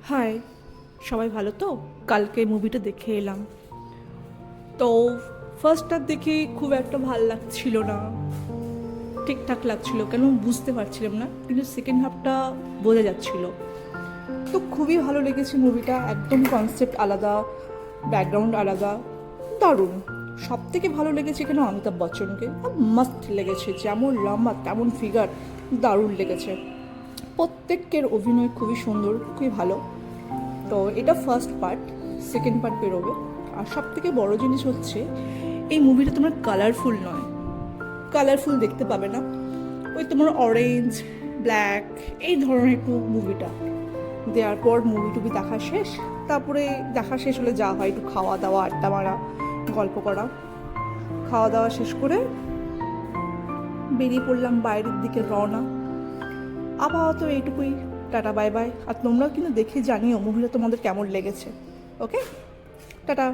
High, সবাই ভালো তো? কালকে মুভিটা দেখে এলাম। তো ফার্স্টটা দেখে খুব একটা ভাল লাগছিল না, ঠিকঠাক লাগছিল, কেন বুঝতে পারছিলাম না, কিন্তু সেকেন্ড হাফটা বোঝা যাচ্ছিল। তো খুবই ভালো লেগেছে মুভিটা, একদম কনসেপ্ট আলাদা, ব্যাকগ্রাউন্ড আলাদা, দারুণ। সব থেকে ভালো লেগেছে কেন অমিতাভ বচ্চনকে, মাস্ট লেগেছে, যেমন লম্বা তেমন ফিগার, দারুণ লেগেছে। প্রত্যেকের অভিনয় খুবই সুন্দর, খুবই ভালো। তো এটা ফার্স্ট পার্ট, সেকেন্ড পার্ট বেরোবে। আর সব থেকে বড়ো জিনিস হচ্ছে এই মুভিটা তোমার কালারফুল নয়, কালারফুল দেখতে পাবে না। ওই তোমার অরেঞ্জ, ব্ল্যাক এই ধরনের একটু মুভিটা দেওয়ার পর মুভি টুভি দেখা শেষ। তারপরে দেখা শেষ হলে যা হয় একটু খাওয়া দাওয়া, আড্ডা মারা, গল্প করা। খাওয়া দাওয়া শেষ করে বেরিয়ে পড়লাম বাইরের দিকে রওনা। আপাতত এইটুকুই, টাটা বাই বাই। আর তোমরাও কিন্তু দেখে জানিও মুভিটা তোমাদের কেমন লেগেছে। ওকে, টাটা।